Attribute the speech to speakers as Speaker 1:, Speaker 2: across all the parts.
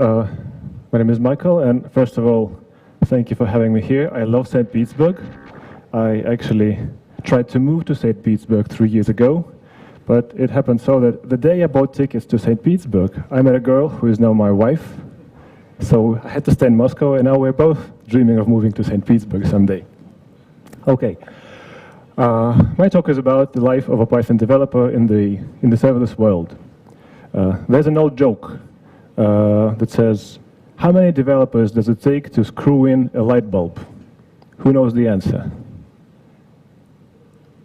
Speaker 1: my name is Michael, and first of all, thank you for having me here. I love St. Petersburg. I actually tried to move to St. Petersburg 3 years ago, but it happened so that the day I bought tickets to St. Petersburg, I met a girl who is now my wife. So I had to stay in Moscow, and now we're both dreaming of moving to St. Petersburg someday. Okay. My talk is about the life of a Python developer in the serverless world. There's an old joke that says, how many developers does it take to screw in a light bulb? Who knows the answer?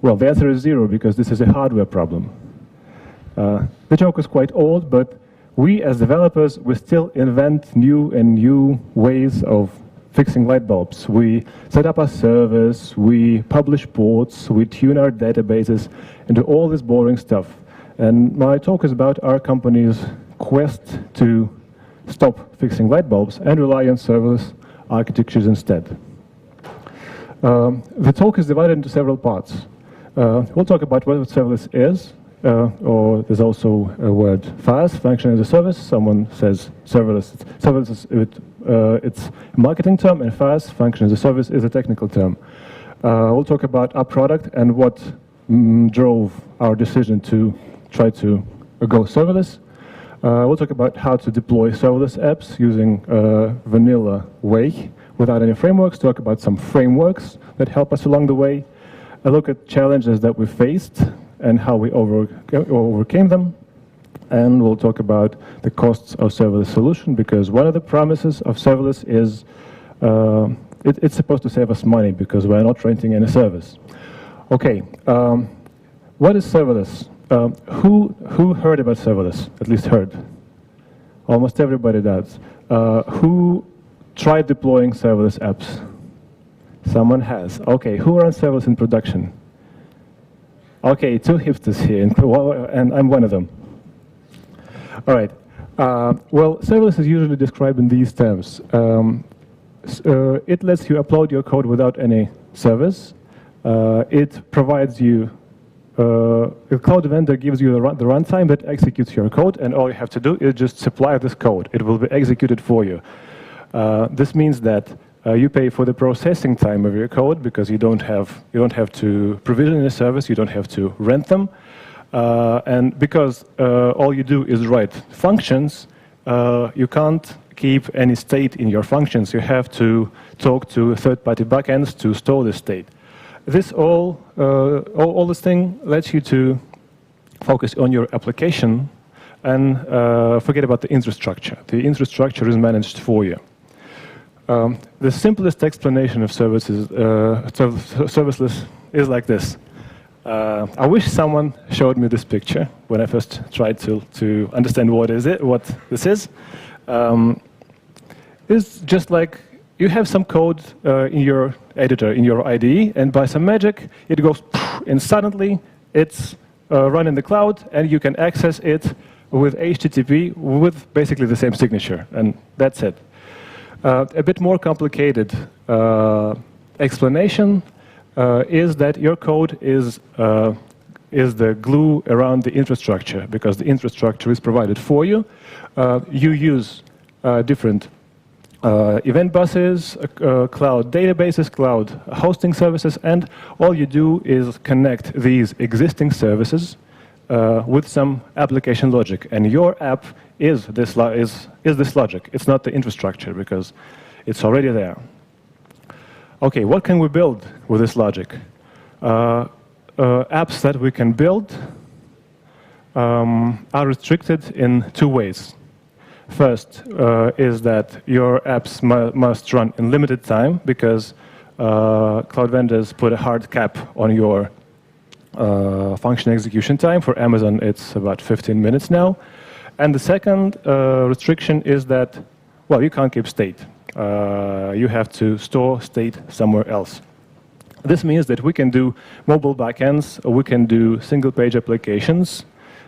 Speaker 1: Well, the answer is 0, because this is a hardware problem. The joke is quite old, but we as developers, we still invent new ways of fixing light bulbs. We set up our servers, we publish ports, we tune our databases, and do all this boring stuff. And my talk is about our company's quest to stop fixing light bulbs and rely on serverless architectures instead. The talk is divided into several parts. We'll talk about what serverless is, or there's also a word Faas, function as a service. Someone says serverless. Serverless it's a marketing term, and Faas, function as a service, is a technical term. We'll talk about our product and what drove our decision to try to go serverless. We'll talk about how to deploy serverless apps using a vanilla way without any frameworks, talk about some frameworks that help us along the way, a look at challenges that we faced and how we overcame them, and we'll talk about the costs of serverless solution, because one of the promises of serverless is it's supposed to save us money because we're not renting any service. Okay, what is serverless? Who heard about serverless? At least heard. Almost everybody does. Who tried deploying serverless apps? Someone has. Okay, who runs serverless in production? Okay, 2 hipsters here, and I'm one of them. All right. Well, serverless is usually described in these terms. It lets you upload your code without any service. It provides you a cloud vendor gives you the runtime that executes your code, and all you have to do is just supply this code. It will be executed for you. This means that you pay for the processing time of your code, because you don't have to provision a service, you don't have to rent them, and because all you do is write functions, you can't keep any state in your functions. You have to talk to third-party backends to store the state. This all this thing lets you to focus on your application and forget about the infrastructure. The infrastructure is managed for you. The simplest explanation of services, serverless is like this. I wish someone showed me this picture when I first tried to understand what this is. It's just like you have some code in your editor, in your IDE, and by some magic, it goes, and suddenly it's run in the cloud, and you can access it with HTTP with basically the same signature, and that's it. A bit more complicated explanation is that your code is the glue around the infrastructure, because the infrastructure is provided for you. You use different event buses, cloud databases, cloud hosting services, and all you do is connect these existing services with some application logic. And your app is this logic. It's not the infrastructure, because it's already there. Okay, what can we build with this logic? Apps that we can build are restricted in 2 ways. First is that your apps must run in limited time, because cloud vendors put a hard cap on your function execution time. For Amazon, it's about 15 minutes now. And the second restriction is that, well, you can't keep state. You have to store state somewhere else. This means that we can do mobile backends, we can do single-page applications,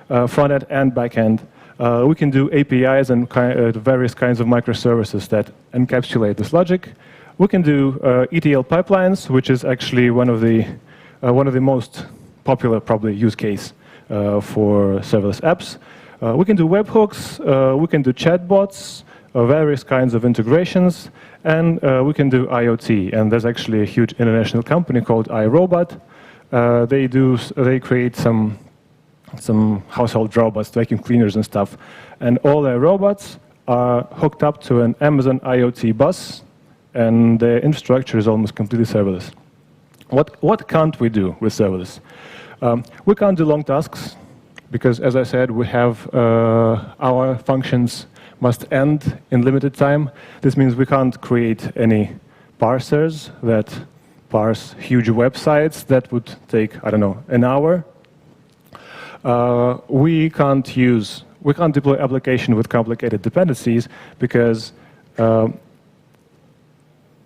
Speaker 1: front-end and back-end. We can do APIs and various kinds of microservices that encapsulate this logic. We can do ETL pipelines, which is actually one of the most popular, probably, use case for serverless apps. We can do webhooks. We can do chatbots. various kinds of integrations, and we can do IoT. And there's actually a huge international company called iRobot. They create some household robots, vacuum cleaners and stuff, and all their robots are hooked up to an Amazon IoT bus, and the infrastructure is almost completely serverless. What can't we do with serverless? We can't do long tasks, because as I said, we have our functions must end in limited time. This means we can't create any parsers that parse huge websites that would take, I don't know, an hour. We can't deploy application with complicated dependencies because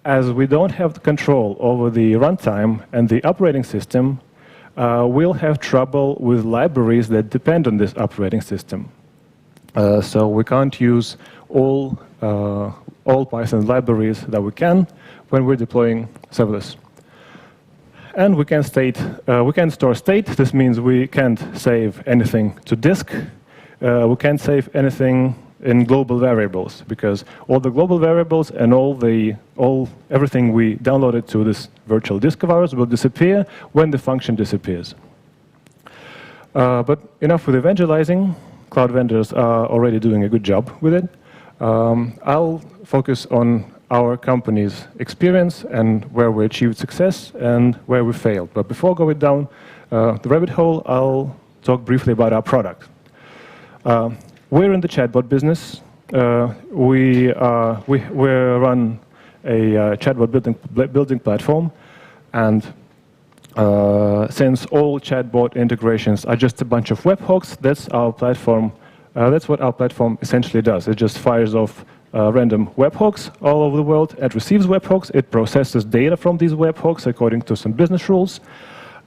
Speaker 1: as we don't have the control over the runtime and the operating system, we'll have trouble with libraries that depend on this operating system. So we can't use all Python libraries that we can when we're deploying serverless. And we can store state. This means we can't save anything to disk. We can't save anything in global variables, because all the global variables and everything we downloaded to this virtual disk of ours will disappear when the function disappears. But enough with evangelizing. Cloud vendors are already doing a good job with it. I'll focus on our company's experience and where we achieved success and where we failed. But before going down the rabbit hole, I'll talk briefly about our product. We're in the chatbot business. We run a chatbot building platform, and since all chatbot integrations are just a bunch of webhooks, that's our platform. That's what our platform essentially does. It just fires off random webhooks all over the world and receives webhooks. It processes data from these webhooks according to some business rules.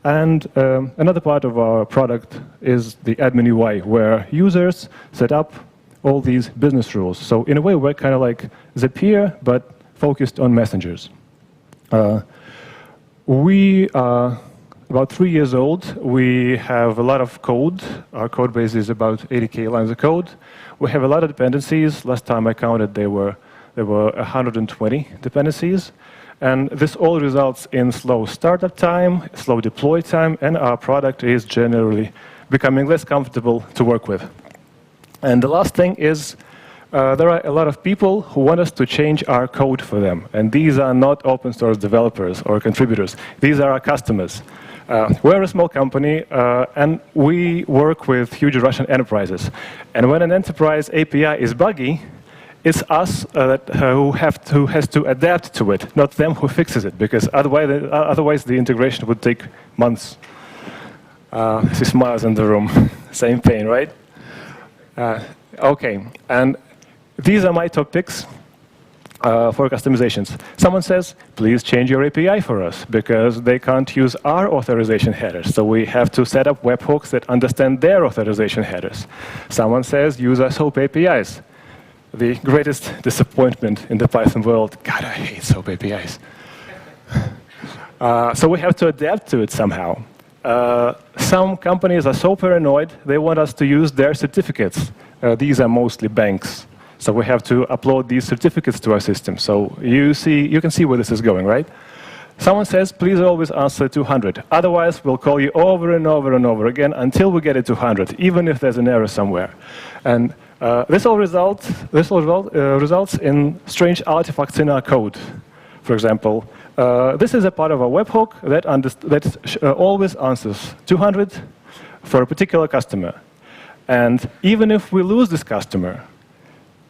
Speaker 1: And another part of our product is the admin UI, where users set up all these business rules. So in a way, we're kind of like Zapier, but focused on messengers. We are about 3 years old. We have a lot of code. Our code base is about 80K lines of code. We have a lot of dependencies. Last time I counted, there were 120 dependencies. And this all results in slow startup time, slow deploy time, and our product is generally becoming less comfortable to work with. And the last thing is, there are a lot of people who want us to change our code for them. And these are not open source developers or contributors. These are our customers. We're a small company, and we work with huge Russian enterprises. And when an enterprise API is buggy, it's us who has to adapt to it, not them who fixes it, because otherwise the integration would take months. I see smiles in the room. Same pain, right? OK, and these are my top picks for customizations. Someone says, please change your API for us, because they can't use our authorization headers. So we have to set up webhooks that understand their authorization headers. Someone says, use our SOAP APIs. The greatest disappointment in the Python world. God, I hate SOAP APIs. So we have to adapt to it somehow. Some companies are so paranoid, they want us to use their certificates. These are mostly banks. So we have to upload these certificates to our system. So you can see where this is going, right? Someone says, please always answer 200. Otherwise, we'll call you over and over and over again until we get it to 100, even if there's an error somewhere. And this all results in strange artifacts in our code. For example, this is a part of a webhook that always answers 200 for a particular customer. And even if we lose this customer,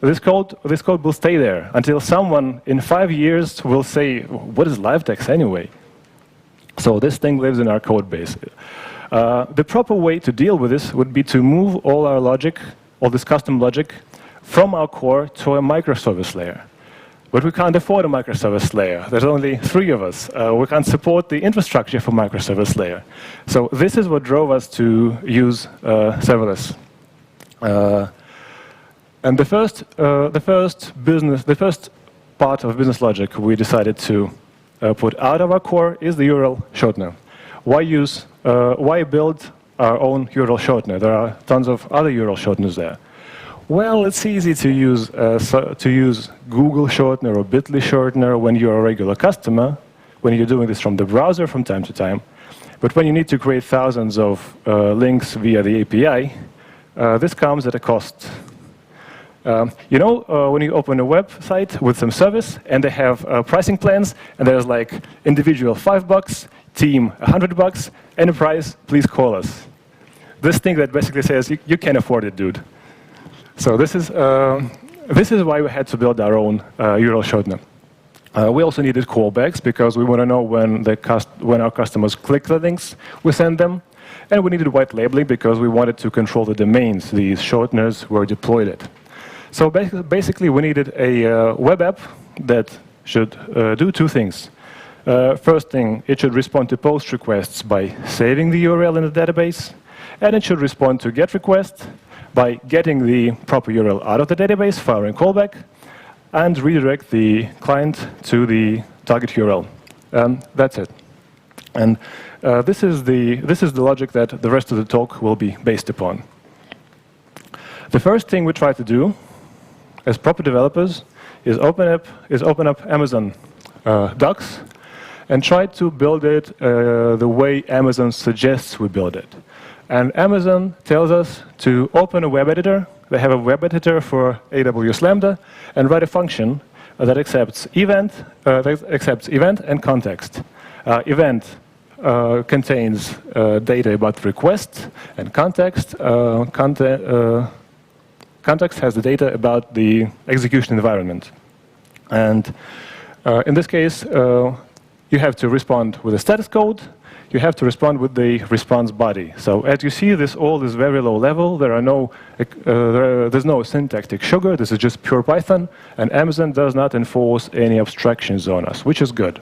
Speaker 1: this code will stay there until someone in 5 years will say, what is LiveText anyway? So this thing lives in our code base. The proper way to deal with this would be to move all our logic, all this custom logic, from our core to a microservice layer. But we can't afford a microservice layer. There's only 3 of us. We can't support the infrastructure for microservice layer. So this is what drove us to use serverless. And the first part of business logic we decided to put out of our core is the URL shortener. Why build our own URL shortener? There are tons of other URL shorteners there. Well, it's easy to use Google Shortener or Bitly Shortener when you're a regular customer, when you're doing this from the browser from time to time. But when you need to create thousands of links via the API, this comes at a cost. You know, when you open a website with some service and they have pricing plans, and there's like individual $5, team $100, enterprise, please call us. This thing that basically says you can't afford it, dude. So this is why we had to build our own URL shortener. We also needed callbacks because we want to know when our customers click the links we send them. And we needed white labeling because we wanted to control the domains these shorteners were deployed at. So basically, we needed a web app that should do two things. First thing, it should respond to POST requests by saving the URL in the database. And it should respond to GET requests by getting the proper URL out of the database, firing callback, and redirect the client to the target URL. That's it. And this is the logic that the rest of the talk will be based upon. The first thing we try to do as proper developers is open up Amazon Docs and try to build it the way Amazon suggests we build it. And Amazon tells us to open a web editor. They have a web editor for AWS Lambda, and write a function that accepts event and context. Event contains data about the request, and context has the data about the execution environment. And in this case, you have to respond with a status code. You have to respond with the response body. So as you see, this all is very low level. There's no syntactic sugar. This is just pure Python. And Amazon does not enforce any abstractions on us, which is good.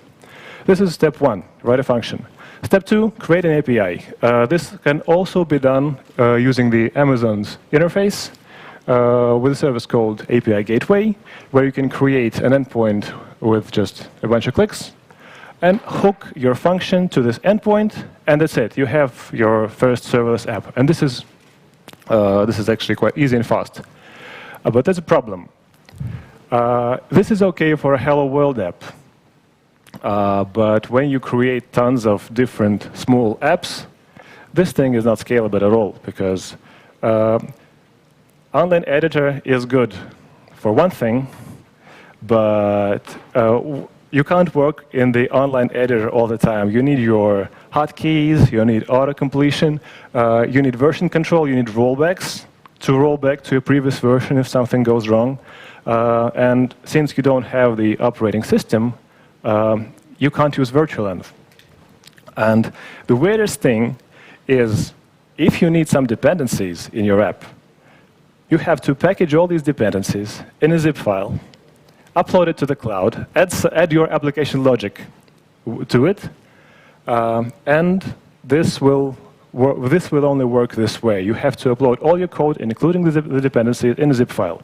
Speaker 1: This is step one, write a function. Step two, create an API. This can also be done using the Amazon's interface with a service called API Gateway, where you can create an endpoint with just a bunch of clicks and hook your function to this endpoint, and that's it. You have your first serverless app. And this is actually quite easy and fast. But there's a problem. This is OK for a Hello World app. But when you create tons of different small apps, this thing is not scalable at all, because online editor is good for one thing, but you can't work in the online editor all the time. You need your hotkeys, you need auto-completion, you need version control, you need rollbacks to roll back to a previous version if something goes wrong. And since you don't have the operating system, you can't use virtualenv. And the weirdest thing is, if you need some dependencies in your app, you have to package all these dependencies in a zip file, upload it to the cloud, add your application logic to it, and this will only work this way. You have to upload all your code, including the dependencies, in a zip file.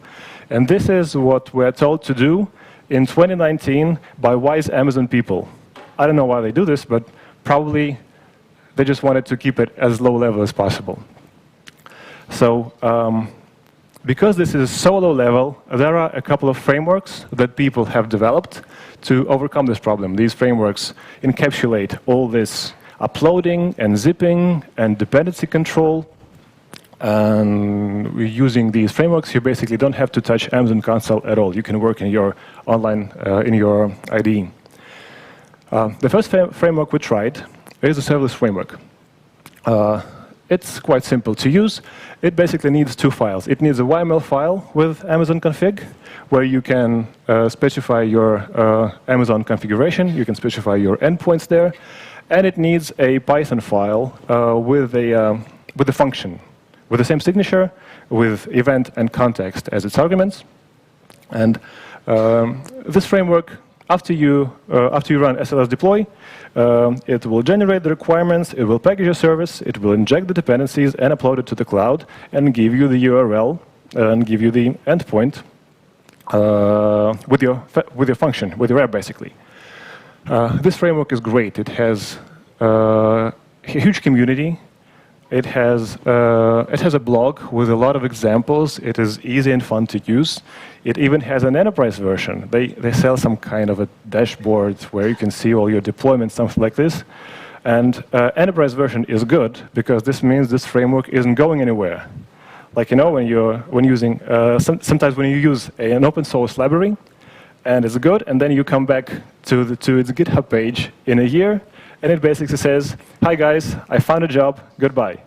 Speaker 1: And this is what we're told to do in 2019 by wise Amazon people. I don't know why they do this, but probably they just wanted to keep it as low level as possible. So because this is so low level, there are a couple of frameworks that people have developed to overcome this problem. These frameworks encapsulate all this uploading and zipping and dependency control. And using these frameworks, you basically don't have to touch Amazon console at all. You can work in your online, in your IDE. The first framework we tried is the Serverless Framework. It's quite simple to use. It basically needs two files. It needs a YML file with Amazon config, where you can specify your Amazon configuration. You can specify your endpoints there. And it needs a Python file with a function, with the same signature, with event and context as its arguments. And this framework, after you run SLS deploy, it will generate the requirements, it will package your service, it will inject the dependencies and upload it to the cloud, and give you the URL and give you the endpoint with your function, with your app, basically. This framework is great. It has a huge community. It has a blog with a lot of examples. It is easy and fun to use. It even has an enterprise version. They sell some kind of a dashboard where you can see all your deployments, something like this. And enterprise version is good because this means this framework isn't going anywhere. Like, you know, sometimes when you use an open source library and it's good, and then you come back to its GitHub page in a year, and it basically says, "Hi guys, I found a job, goodbye."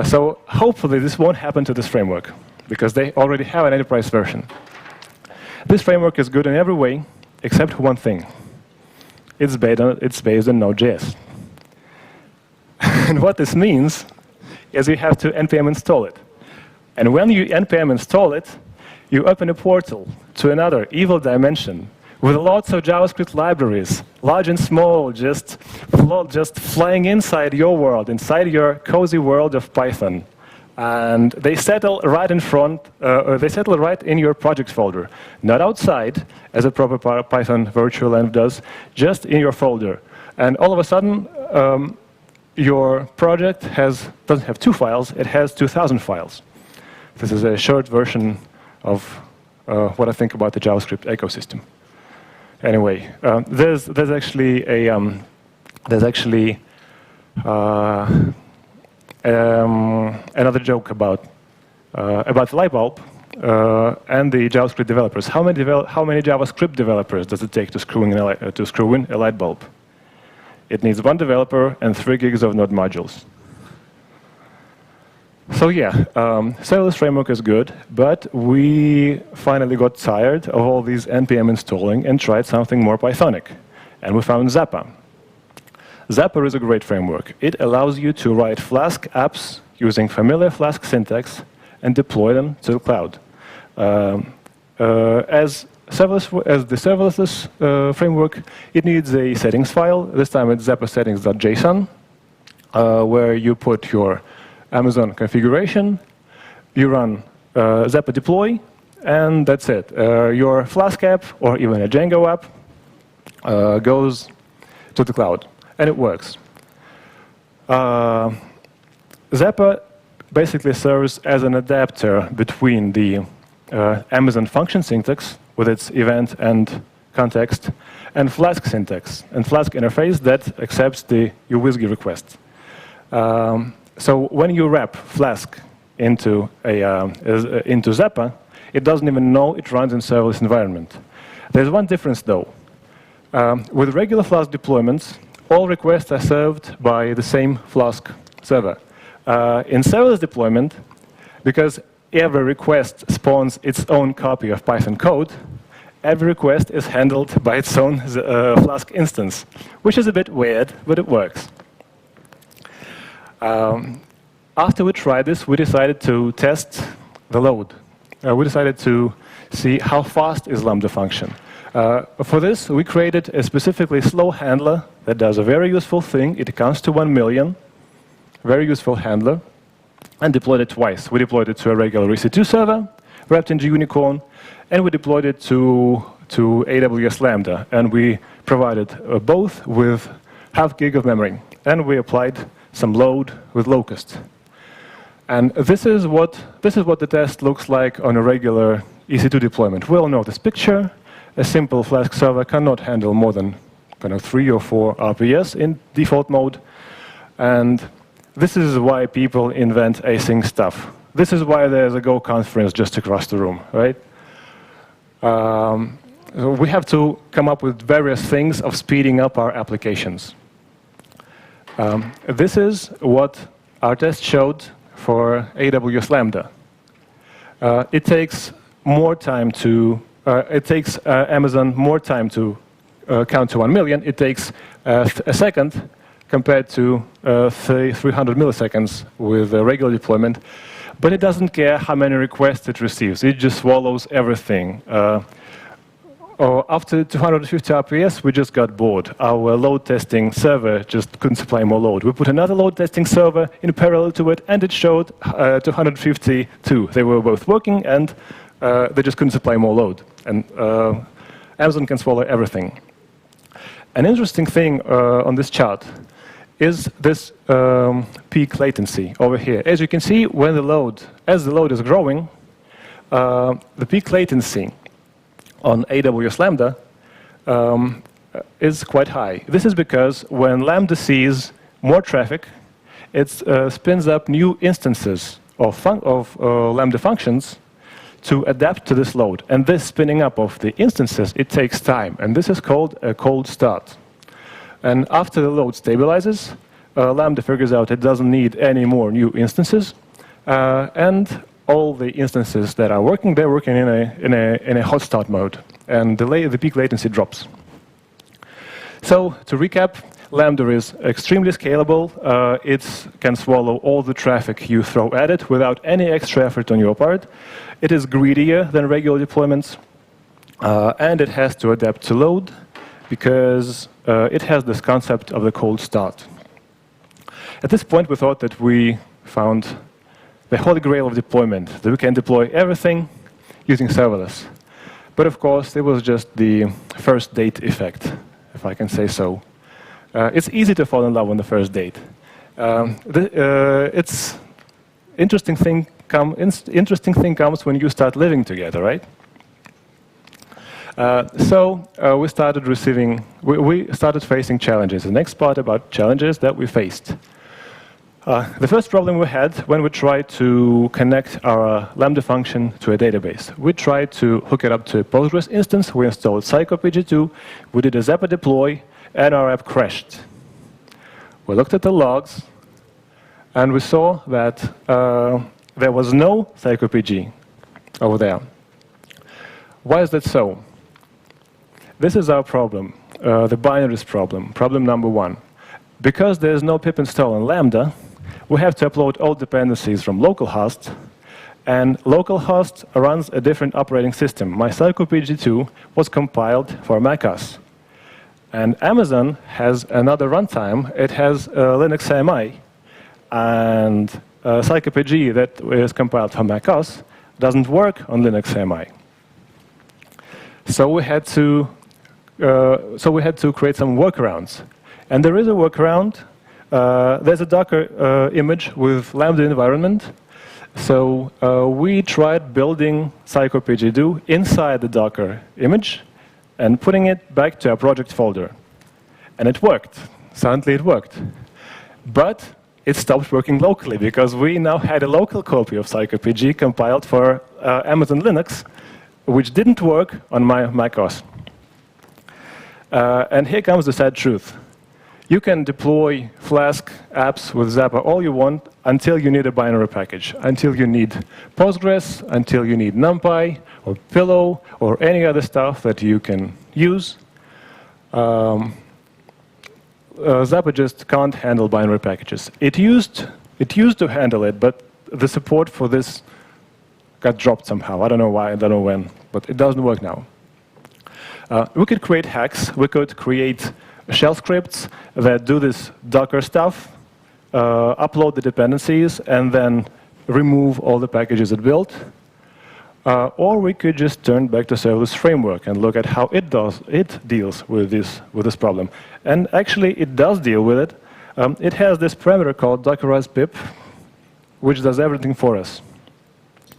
Speaker 1: So hopefully this won't happen to this framework, because they already have an enterprise version. This framework is good in every way, except one thing. It's based on Node.js. And what this means is you have to npm install it. And when you npm install it, you open a portal to another evil dimension with lots of JavaScript libraries, large and small, just flying inside your world, inside your cozy world of Python. And they settle right in front, they settle right in your project folder, not outside, as a proper Python virtual env does, just in your folder. And all of a sudden, your project doesn't have 2 files, it has 2,000 files. This is a short version of what I think about the JavaScript ecosystem. Anyway, there's actually another joke about the light bulb and the JavaScript developers. How many JavaScript developers does it take to screw in a light bulb? It needs 1 developer and 3 gigs of Node modules. So yeah, Serverless Framework is good, but we finally got tired of all these npm installing and tried something more Pythonic. And we found Zappa. Zappa is a great framework. It allows you to write Flask apps using familiar Flask syntax and deploy them to the cloud. As the serverless framework, it needs a settings file. This time it's Zappa settings.json, where you put your Amazon configuration, you run Zappa deploy, and that's it. Your Flask app, or even a Django app, goes to the cloud, and it works. Zappa basically serves as an adapter between the Amazon function syntax, with its event and context, and Flask syntax, and Flask interface that accepts your WSGI requests. So when you wrap Flask into Zappa, it doesn't even know it runs in serverless environment. There's one difference, though. With regular Flask deployments, all requests are served by the same Flask server. In serverless deployment, because every request spawns its own copy of Python code, every request is handled by its own Flask instance, which is a bit weird, but it works. After we tried this, we decided to test the load. We decided to see how fast is Lambda function. For this, we created a specifically slow handler that does a very useful thing. It counts to 1 million, very useful handler, and deployed it twice. We deployed it to a regular EC2 server, wrapped into Unicorn, and we deployed it to AWS Lambda. And we provided both with ½ gig of memory. And we applied some load with Locust. And this is what the test looks like on a regular EC2 deployment. We all know this picture. A simple Flask server cannot handle more than kind of 3 or 4 RPS in default mode. And this is why people invent async stuff. This is why there's a Go conference just across the room, right? We have to come up with various things of speeding up our applications. This is what our test showed for AWS Lambda. It takes more time to, Amazon more time to count to 1 million. It takes a second compared to 300 milliseconds with a regular deployment. But it doesn't care how many requests it receives. It just swallows everything. After 250 RPS, we just got bored. Our load testing server just couldn't supply more load. We put another load testing server in parallel to it, and it showed 252. They were both working, and they just couldn't supply more load. And Amazon can swallow everything. An interesting thing on this chart is this peak latency over here. As you can see, when as the load is growing, the peak latency on AWS Lambda is quite high. This is because when Lambda sees more traffic, it spins up new instances of Lambda functions to adapt to this load. And this spinning up of the instances, it takes time. And this is called a cold start. And after the load stabilizes, Lambda figures out it doesn't need any more new instances. And all the instances that are working, they're working in a hot start mode. And the peak latency drops. So to recap, Lambda is extremely scalable. It can swallow all the traffic you throw at it without any extra effort on your part. It is greedier than regular deployments. And it has to adapt to load because it has this concept of the cold start. At this point, we thought that we found the holy grail of deployment, that we can deploy everything using serverless. But of course, it was just the first date effect, if I can say so. It's easy to fall in love on the first date. It's interesting thing comes when you start living together, right? So we started facing challenges. The next part about challenges that we faced. The first problem we had when we tried to connect our Lambda function to a database. We tried to hook it up to a Postgres instance. We installed PG2. We did a Zappa deploy, and our app crashed. We looked at the logs, and we saw that there was no PG over there. Why is that so? This is our problem, the binaries problem, problem number one. Because there's no pip install in Lambda, we have to upload all dependencies from localhost, and localhost runs a different operating system. My PG2 was compiled for macOS. And Amazon has another runtime. It has Linux AMI. And PG that is compiled for macOS doesn't work on Linux AMI. So we had to create some workarounds. And there is a workaround. There's a Docker image with Lambda environment. So we tried building PG2 inside the Docker image and putting it back to our project folder. And it worked. Suddenly it worked. But it stopped working locally because we now had a local copy of PG compiled for Amazon Linux, which didn't work on my macOS. And here comes the sad truth. You can deploy Flask apps with Zappa all you want until you need a binary package, until you need Postgres, until you need NumPy or Pillow or any other stuff that you can use. Zappa just can't handle binary packages. It used to handle it, but the support for this got dropped somehow. I don't know why, I don't know when, but it doesn't work now. We could create hacks. We could create shell scripts that do this Docker stuff, upload the dependencies, and then remove all the packages it built. Or we could just turn back to Serverless Framework and look at how it deals with this problem. And actually, it does deal with it. It has this parameter called Dockerized pip, which does everything for us.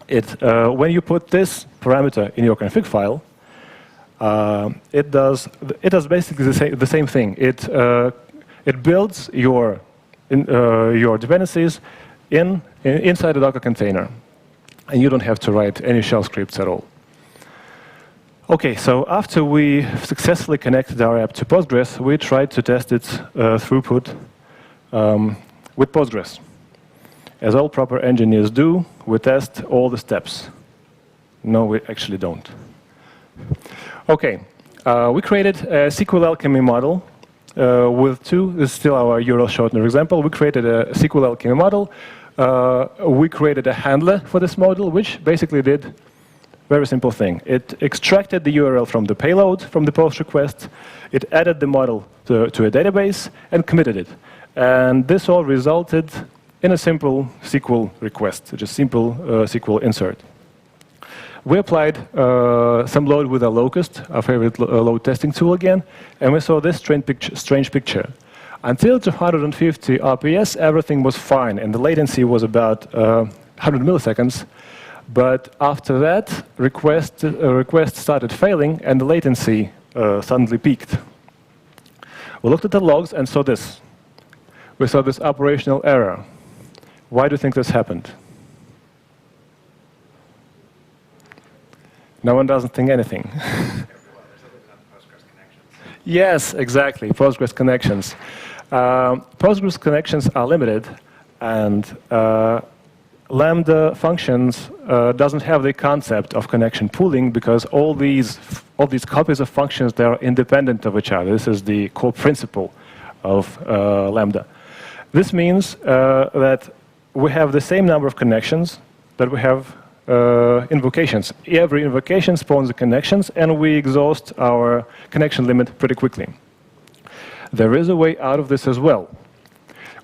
Speaker 1: When you put this parameter in your config file, it does basically the same thing. It builds your dependencies inside a Docker container, and you don't have to write any shell scripts at all. Okay, so after we successfully connected our app to Postgres, we tried to test its throughput with Postgres. As all proper engineers do, we test all the steps. No, we actually don't. Okay, we created a SQL alchemy model with two. This is still our URL shortener example. We created a SQL alchemy model. We created a handler for this model, which basically did a very simple thing. It extracted the URL from the payload, from the post request. It added the model to a database and committed it. And this all resulted in a simple SQL request, just simple SQL insert. We applied some load with a Locust, our favorite load testing tool again, and we saw this strange picture. Until 250 RPS, everything was fine, and the latency was about 100 milliseconds. But after that, requests started failing, and the latency suddenly peaked. We looked at the logs and saw this. We saw this operational error. Why do you think this happened? No one doesn't think anything. Yes, exactly, Postgres connections. Postgres connections are limited, and Lambda functions doesn't have the concept of connection pooling because all these copies of functions, they are independent of each other. This is the core principle of Lambda. This means that we have the same number of connections that we have invocations. Every invocation spawns the connections, and we exhaust our connection limit pretty quickly. There is a way out of this as well,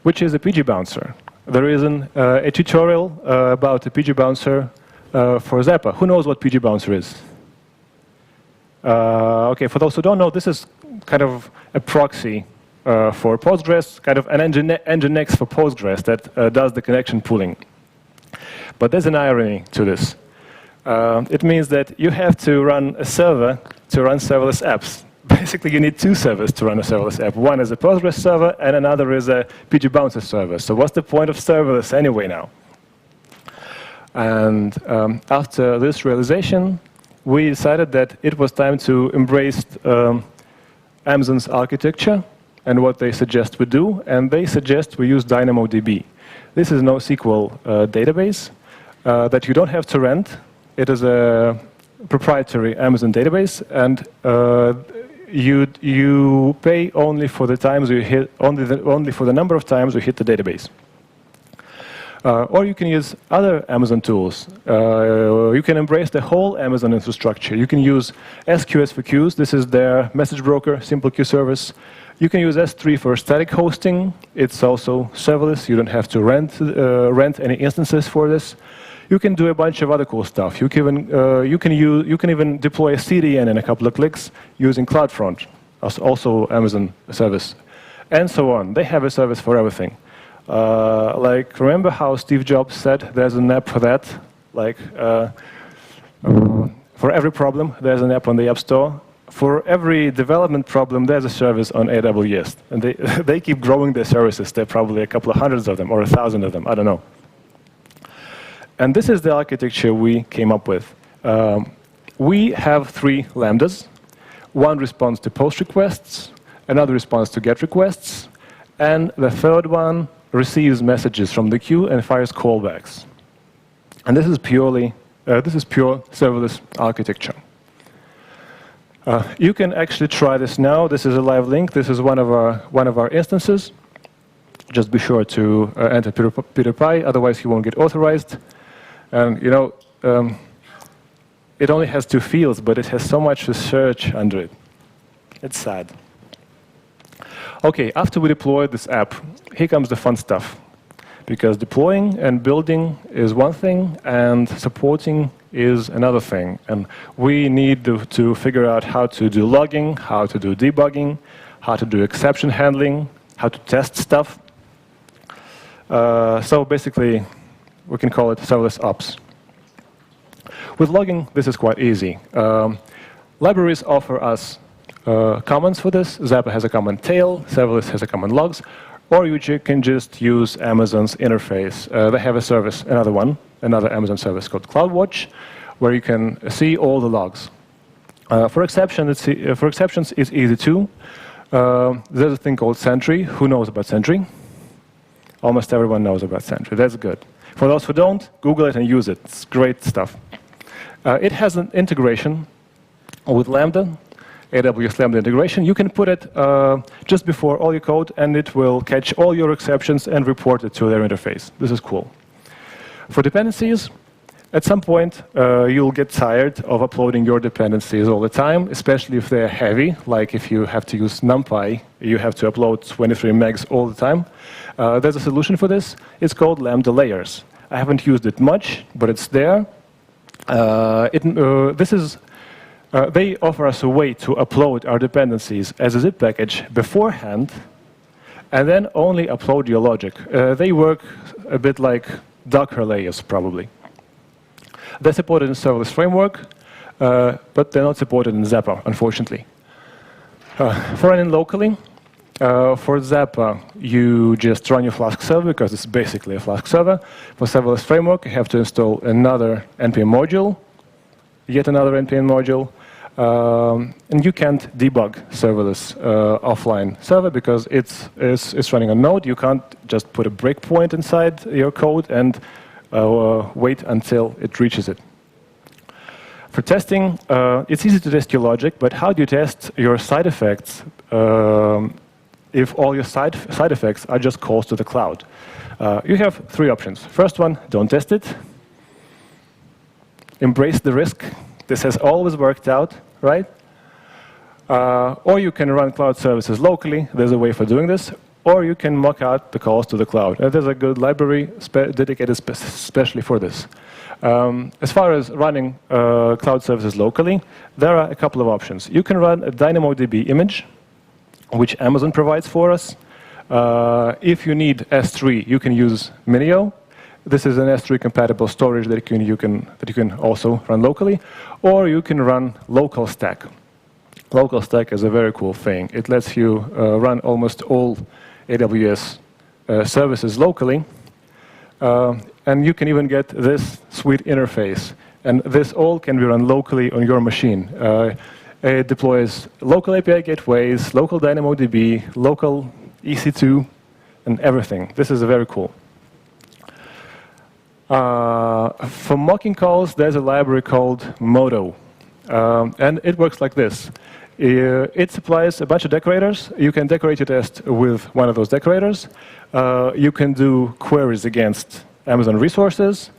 Speaker 1: which is a PGBouncer. There is a tutorial about a PGBouncer for Zappa. Who knows what PGBouncer is? Okay, for those who don't know, this is kind of a proxy for Postgres, kind of an Nginx for Postgres that does the connection pooling. But there's an irony to this. It means that you have to run a server to run serverless apps. Basically, you need two servers to run a serverless app. One is a Postgres server, and another is a PGBouncer server. So what's the point of serverless anyway now? And after this realization, we decided that it was time to embrace Amazon's architecture and what they suggest we do. And they suggest we use Dynamo DB. This is a NoSQL database that you don't have to rent. It is a proprietary Amazon database, and you pay only for the times you hit, only for the number of times you hit the database. Or you can use other Amazon tools. You can embrace the whole Amazon infrastructure. You can use SQS for queues. This is their message broker, simple queue service. You can use S3 for static hosting. It's also serverless. You don't have to rent any instances for this. You can do a bunch of other cool stuff. You can even deploy a CDN in a couple of clicks using CloudFront, also Amazon service, and so on. They have a service for everything. Like, remember how Steve Jobs said there's an app for that? Like, for every problem, there's an app on the App Store. For every development problem, there's a service on AWS. And they keep growing their services. There are probably a couple of hundreds of them, or 1,000 of them, I don't know. And this is the architecture we came up with. We have 3 lambdas. One responds to post requests, another responds to get requests, and the third one receives messages from the queue and fires callbacks. And this is pure serverless architecture. You can actually try this now. This is a live link. This is one of our instances. Just be sure to enter PiterPy, otherwise you won't get authorized. And it only has 2 fields, but it has so much research under it. It's sad. Okay, after we deploy this app, here comes the fun stuff. Because deploying and building is one thing, and supporting is another thing. And we need to figure out how to do logging, how to do debugging, how to do exception handling, how to test stuff. So basically, we can call it serverless ops. With logging, this is quite easy. Libraries offer us comments for this. Zappa has a command tail, serverless has a command logs, or you can just use Amazon's interface. They have a service, another Amazon service called CloudWatch, where you can see all the logs. For exceptions, it's easy too. There's a thing called Sentry. Who knows about Sentry? Almost everyone knows about Sentry. That's good. For those who don't, Google it and use it. It's great stuff. It has an integration with Lambda, AWS Lambda integration. You can put it just before all your code, and it will catch all your exceptions and report it to their interface. This is cool. For dependencies, at some point, you'll get tired of uploading your dependencies all the time, especially if they're heavy, like if you have to use NumPy, you have to upload 23 megs all the time. There's a solution for this. It's called Lambda Layers. I haven't used it much, but it's there. They offer us a way to upload our dependencies as a zip package beforehand, and then only upload your logic. They work a bit like Docker layers, probably. They're supported in Serverless Framework, but they're not supported in Zappa, unfortunately. For running locally, for Zappa, you just run your Flask server, because it's basically a Flask server. For Serverless Framework, you have to install another NPM module, yet another NPM module, and you can't debug serverless offline server because it's running a node. You can't just put a breakpoint inside your code and wait until it reaches it. For testing, it's easy to test your logic, but how do you test your side effects if all your side effects are just calls to the cloud? You have three options. First one, don't test it. Embrace the risk. This has always worked out, right? Or you can run cloud services locally. There's a way for doing this. Or you can mock out the calls to the cloud. There's a good library dedicated especially for this. As far as running cloud services locally, there are a couple of options. You can run a Dynamo DB image, which Amazon provides for us. If you need S3, you can use Minio. This is an S3 compatible storage that you can also run locally. Or you can run Localstack. Localstack is a very cool thing. It lets you run almost all AWS services locally. And you can even get this sweet interface. And this all can be run locally on your machine. It deploys local API gateways, local Dynamo DB, local EC2, and everything. This is very cool. For mocking calls, there's a library called Modo. And it works like this. It supplies a bunch of decorators. You can decorate your test with one of those decorators. You can do queries against Amazon resources.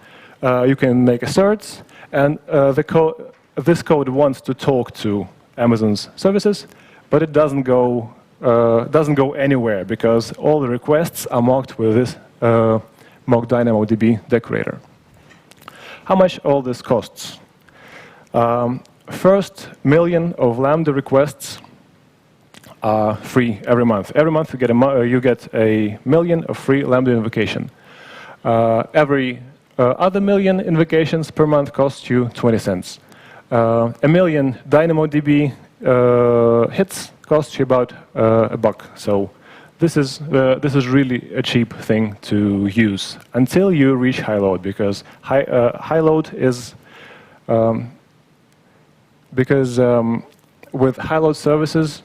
Speaker 1: You can make asserts. And this code wants to talk to Amazon's services, but it doesn't go anywhere because all the requests are mocked with this mock Dynamo DB decorator. How much all this costs? First million of Lambda requests are free every month. Every month you get a million of free Lambda invocation. Every other million invocations per month costs you 20 cents. A million Dynamo DB hits costs you about $1. So this is really a cheap thing to use until you reach high load, because high load is with high load services,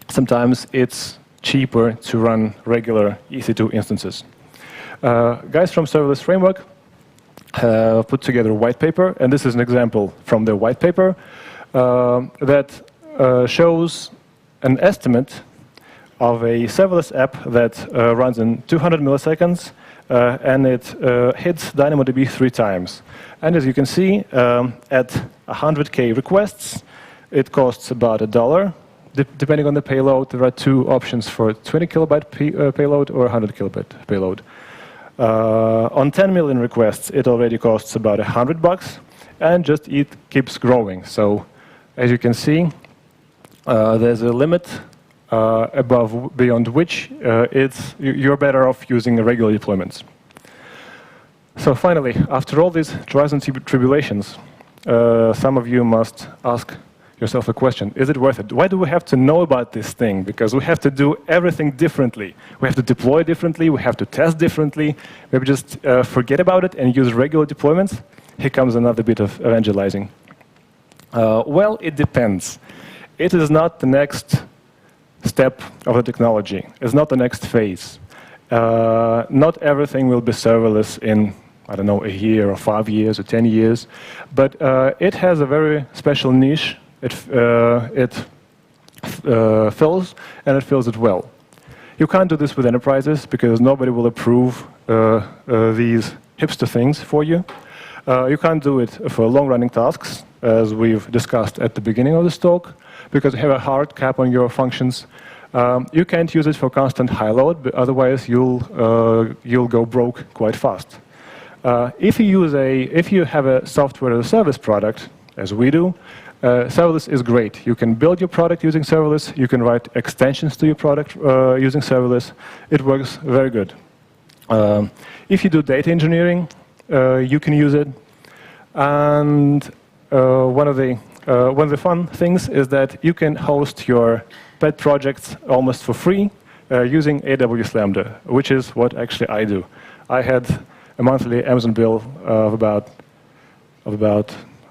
Speaker 1: sometimes it's cheaper to run regular EC2 instances. Guys from Serverless Framework put together a white paper, and this is an example from the white paper that shows an estimate of a serverless app that runs in 200 milliseconds, and it hits DynamoDB 3 times. And as you can see, at 100K requests, it costs about $1. Depending on the payload, there are two options for 20 kilobyte payload or 100 kilobyte payload. On 10 million requests, it already costs about $100, and just it keeps growing. So, as you can see, there's a limit beyond which you're better off using regular deployments. So finally, after all these trials and tribulations, some of you must ask yourself a question: is it worth it? Why do we have to know about this thing? Because we have to do everything differently. We have to deploy differently. We have to test differently. Maybe just forget about it and use regular deployments. Here comes another bit of evangelizing. Well, it depends. It is not the next step of the technology. It's not the next phase. Not everything will be serverless in, I don't know, a year or 5 years or 10 years. But it has a very special niche. It fills, and it fills it well. You can't do this with enterprises because nobody will approve these hipster things for you. You can't do it for long-running tasks, as we've discussed at the beginning of this talk, because you have a hard cap on your functions. You can't use it for constant high load, but otherwise you'll go broke quite fast. If you have a software as a service product, as we do, Serverless is great. You can build your product using serverless. You can write extensions to your product using serverless. It works very good. If you do data engineering, you can use it. And one of the fun things is that you can host your pet projects almost for free using AWS Lambda, which is what actually I do. I had a monthly Amazon bill of about I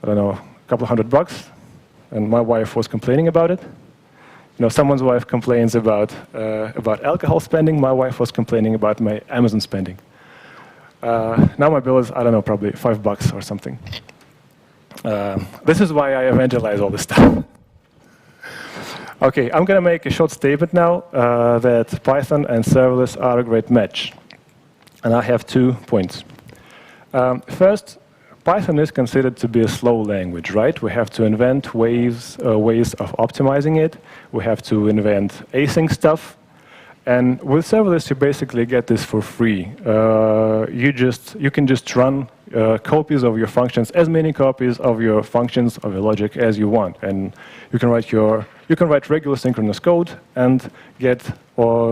Speaker 1: don't know, a couple $100, and my wife was complaining about it. You know, someone's wife complains about alcohol spending. My wife was complaining about my Amazon spending. Now my bill is, I don't know, probably $5 or something. This is why I evangelize all this stuff. Okay, I'm going to make a short statement now that Python and serverless are a great match. And I have 2 points. First, Python is considered to be a slow language, right? We have to invent ways of optimizing it. We have to invent async stuff. And with serverless, you basically get this for free. You can just run copies of your functions, as many copies of your functions of your logic as you want, and you can write regular synchronous code and get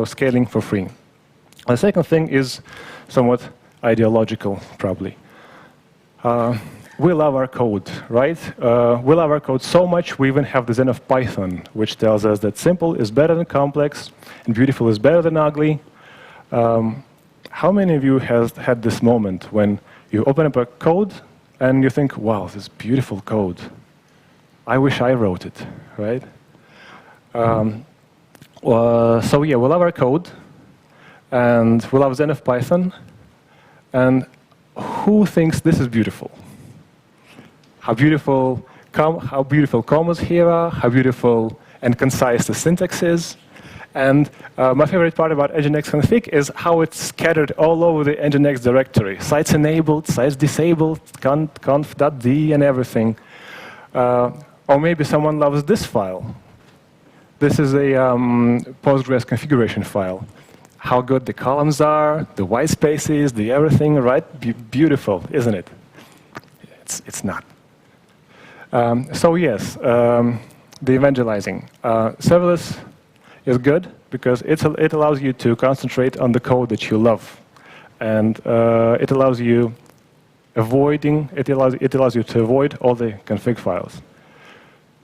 Speaker 1: scaling for free. The second thing is somewhat ideological, probably. We love our code, right? We love our code so much, we even have the Zen of Python, which tells us that simple is better than complex, and beautiful is better than ugly. How many of you have had this moment when you open up a code and you think, wow, this beautiful code. I wish I wrote it, right? So yeah, we love our code, and we love Zen of Python, and who thinks this is beautiful? How beautiful commas here are, how beautiful and concise the syntax is. And my favorite part about nginx config is how it's scattered all over the nginx directory. Sites enabled, sites disabled, conf.d and everything. Or maybe someone loves this file. This is a Postgres configuration file. How good the columns are, the white spaces, the everything, right? Beautiful, isn't it? It's not. So yes, the evangelizing. Serverless is good because it allows you to concentrate on the code that you love, and it allows you to avoid all the config files.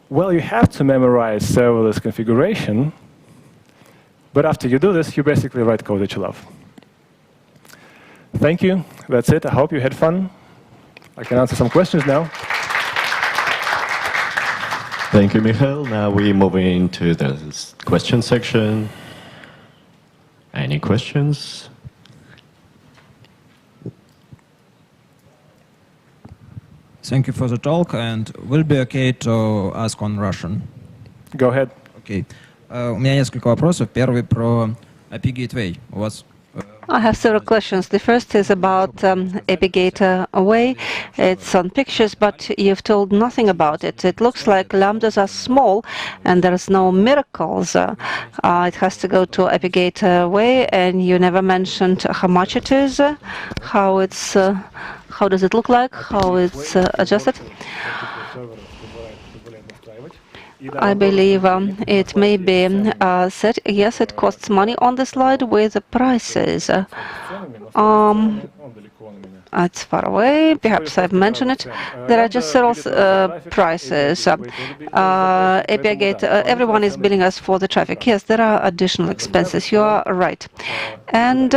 Speaker 1: Well, you have to memorize serverless configuration, but after you do this, you basically write code that you love. Thank you. That's it. I hope you had fun. I can answer some questions now.
Speaker 2: Thank you, Mikhail. Now we're moving into the question section. Any questions?
Speaker 3: Thank you for the talk, and will it be okay to ask on Russian?
Speaker 1: Go ahead.
Speaker 3: Okay. У меня несколько вопросов. Первый про API Gateway. У вас
Speaker 4: I have several questions. The first is about API Gateway. It's on pictures, but you've told nothing about it. It looks like lambdas are small, and there's no miracles. It has to go to API Gateway, and you never mentioned how much it is, how does it look like, how it's adjusted. I believe it may be said, yes, it costs money on the slide with the prices. It's far away, perhaps I've mentioned it. There are just several prices. API Gate, everyone is billing us for the traffic. Yes, there are additional expenses, you are right. And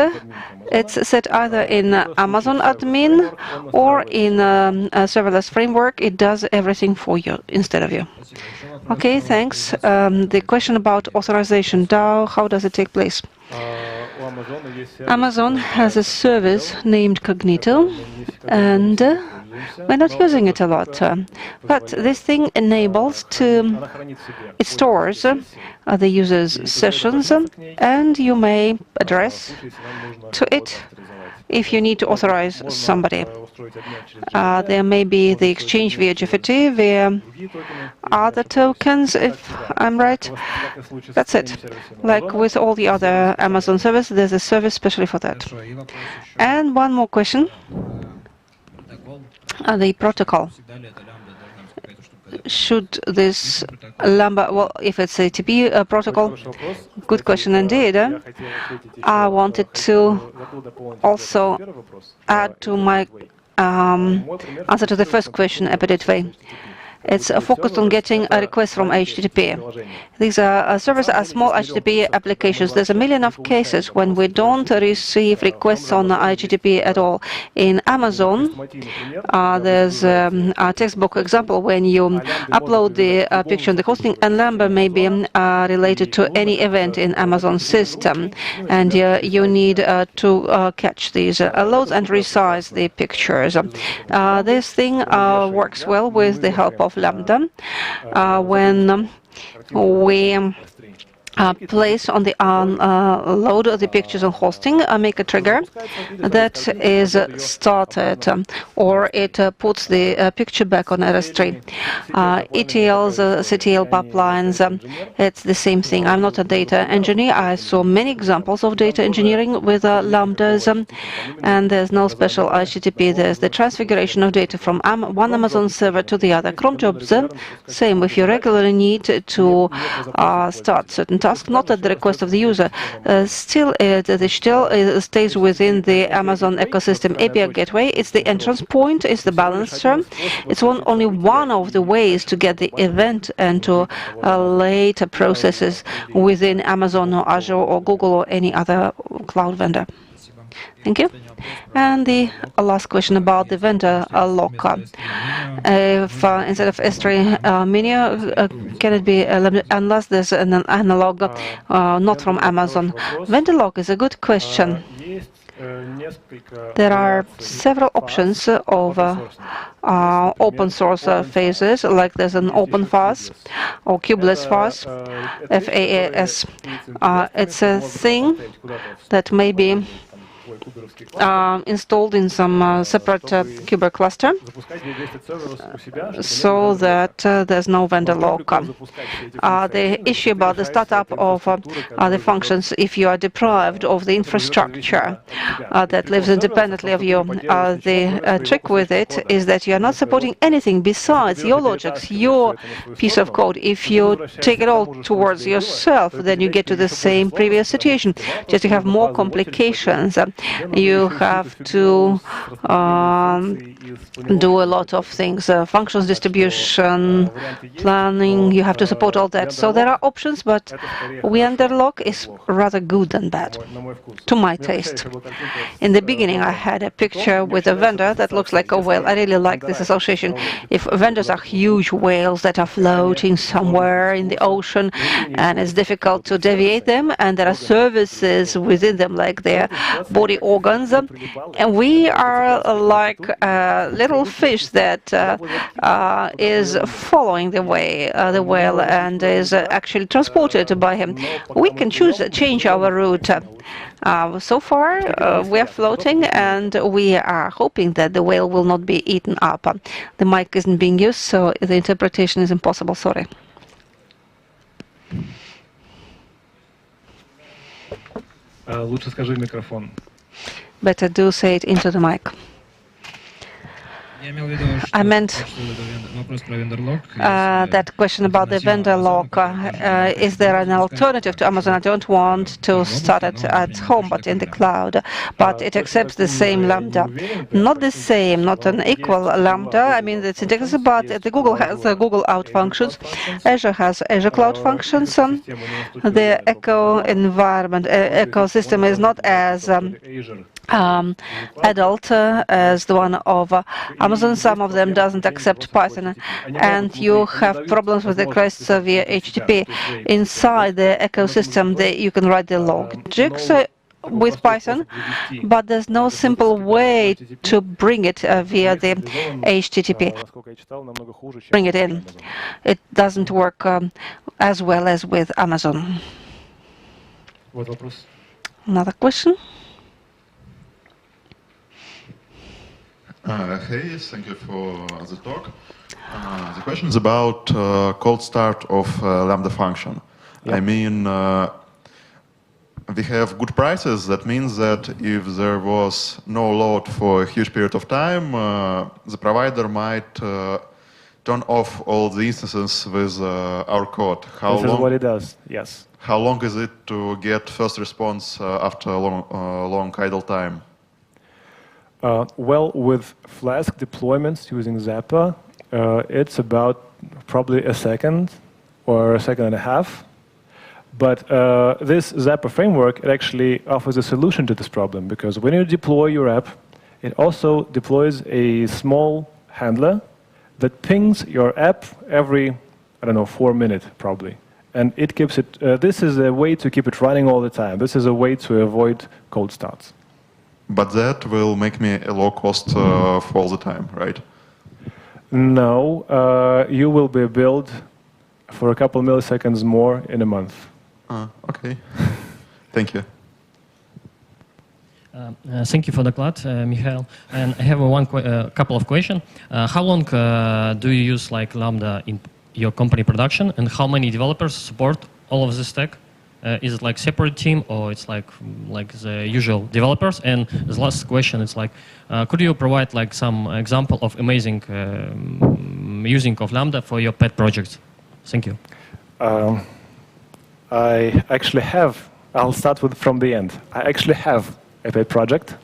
Speaker 4: it's set either in Amazon admin or in a serverless framework. It does everything for you instead of you. Okay, thanks. The question about authorization, DAO, how does it take place? Amazon has a service named Cognito, and we're not using it a lot. But this thing enables it stores the user's sessions, and you may address to it if you need to authorize somebody. There may be the exchange via GPT, via other tokens, if I'm right. That's it. Like with all the other Amazon services, there's a service specially for that. And one more question. The protocol. should this lambda, well, if it's a TP protocol, good question indeed. I wanted to also add to my answer to the first question a bit way. It's focused on getting a request from HTTP. These servers are small HTTP applications. There's a million of cases when we don't receive requests on HTTP at all. In Amazon, there's a textbook example when you upload the picture on the hosting, and lambda may be related to any event in Amazon system, and you need to catch these loads and resize the pictures. This thing works well with the help of lambda. When we place on the load of the pictures on hosting, make a trigger that is started, or it puts the picture back on RS3. ETLs, CTL pipelines, it's the same thing. I'm not a data engineer. I saw many examples of data engineering with lambdas, and there's no special HTTP. There's the transfiguration of data from one Amazon server to the other. Cron jobs, same. If you regularly need to start certain tasks, not at the request of the user, still stays within the Amazon ecosystem. API gateway, it's the entrance point, it's the balancer. It's only one of the ways to get the event and to later processes within Amazon or Azure or Google or any other cloud vendor. Thank you. And the last question about the vendor lock. If instead of S3 menu, can it be unless there's an analog not from Amazon? Vendor lock is a good question. There are several options of open source phases, like there's an open Faas or kubeless Faas, FAAS. It's a thing that may be installed in some separate Kuber cluster, so that there's no vendor lock. The issue about the startup of the functions, if you are deprived of the infrastructure that lives independently of you, the trick with it is that you are not supporting anything besides your logics, your piece of code. If you take it all towards yourself, then you get to the same previous situation. Just you have more complications. You have to do a lot of things, functions distribution, planning, you have to support all that. So there are options, but vendor lock is rather good than bad, to my taste. In the beginning, I had a picture with a vendor that looks like a whale. I really like this association. If vendors are huge whales that are floating somewhere in the ocean, and it's difficult to deviate them, and there are services within them, like their body organs, and we are like a little fish that is following the whale and is actually transported by him. We can change our route. So far, we are floating, and we are hoping that the whale will not be eaten up. The mic isn't being used, so the interpretation is impossible. Sorry.
Speaker 1: Лучше скажи микрофон.
Speaker 4: Better do say it into the mic. I meant that question about the vendor lock. Is there an alternative to Amazon? I don't want to start it at home, but in the cloud. But it accepts the same lambda. Not the same, not an equal lambda. I mean, it's integrated, but the Google has Google Out functions. Azure has Azure Cloud functions. The Echo environment, ecosystem is not as adult as the one of Amazon. Some of them doesn't accept Python, and you have problems with the requests via HTTP. Inside the ecosystem, you can write the logics with Python, but there's no simple way to bring it via the HTTP. Bring it in. It doesn't work as well as with Amazon. Another question?
Speaker 5: Hey, thank you for the talk. The question is about cold start of Lambda function. Yeah. I mean, we have good prices. That means that if there was no load for a huge period of time, the provider might turn off all the instances with our code,
Speaker 1: This is what it does, yes.
Speaker 5: How long is it to get first response after a long idle time?
Speaker 1: Well, with Flask deployments using Zappa, it's about probably a second or a second and a half. But this Zappa framework, it actually offers a solution to this problem, because when you deploy your app, it also deploys a small handler that pings your app every, I don't know, 4 minutes probably. And it keeps it, this is a way to keep it running all the time. This is a way to avoid cold starts.
Speaker 5: But that will make me a low cost for all the time, right?
Speaker 1: No, you will be billed for a couple milliseconds more in a month.
Speaker 5: Okay. Thank you.
Speaker 6: Thank you for the class, Mikhail. And I have a couple of questions. How long do you use like Lambda in your company production, and how many developers support all of this stack? Is it like separate team, or it's like the usual developers? And the last question is like, could you provide like some example of amazing using of Lambda for your pet projects? Thank you.
Speaker 1: I actually have, I'll start from the end. I actually have a pet project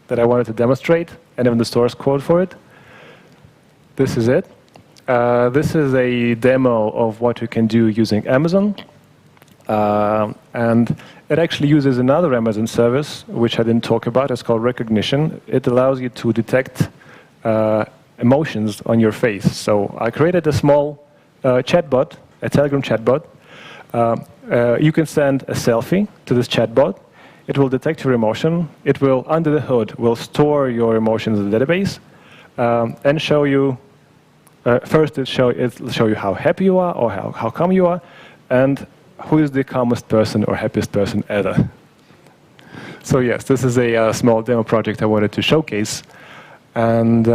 Speaker 1: that I wanted to demonstrate, and even the source code for it. This is it. This is a demo of what you can do using Amazon. And it actually uses another Amazon service, which I didn't talk about. It's called Recognition. It allows you to detect emotions on your face. So I created a small chatbot, a Telegram chatbot. You can send a selfie to this chatbot. It will detect your emotion. It will, under the hood, will store your emotions in the database and show you. First, it'll show you how happy you are or how calm you are, and who is the calmest person or happiest person ever. So yes, this is a small demo project I wanted to showcase. And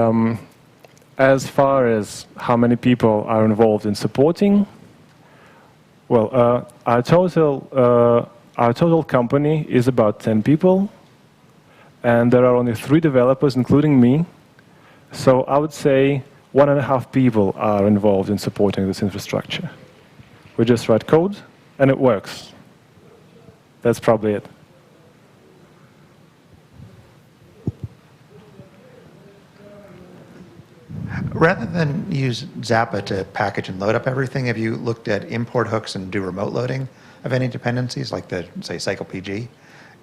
Speaker 1: as far as how many people are involved in supporting, well, our total company is about 10 people, and there are only 3 developers, including me. So I would say 1.5 people are involved in supporting this infrastructure. We just write code, and it works. That's probably it.
Speaker 7: Rather than use Zappa to package and load up everything, have you looked at import hooks and do remote loading of any dependencies, like the, say, cycle PG?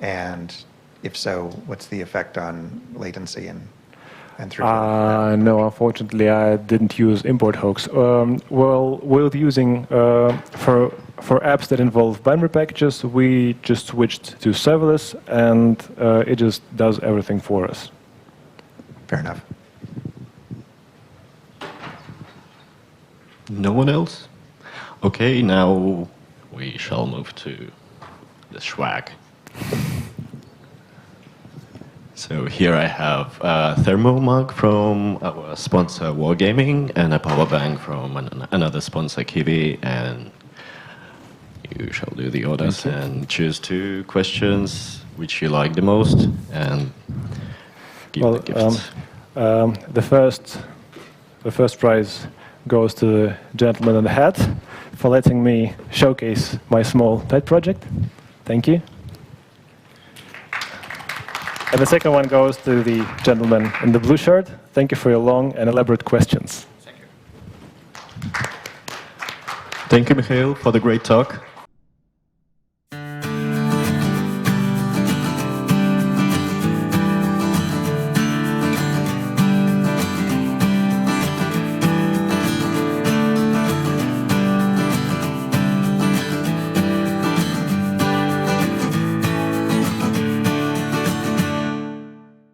Speaker 7: And if so, what's the effect on latency and throughput?
Speaker 1: No, unfortunately, I didn't use import hooks. Well, we're using, for apps that involve binary packages, we just switched to serverless, and it just does everything for us.
Speaker 7: Fair enough.
Speaker 2: No one else? Okay, now we shall move to the swag. So here I have a thermal mug from our sponsor Wargaming and a power bank from another sponsor Kiwi, and you shall do the orders and choose 2 questions which you like the most and give the gifts.
Speaker 1: The first prize goes to the gentleman in the hat for letting me showcase my small pet project. Thank you. And the second one goes to the gentleman in the blue shirt. Thank you for your long and elaborate questions.
Speaker 2: Thank you, Mikhail, for the great talk.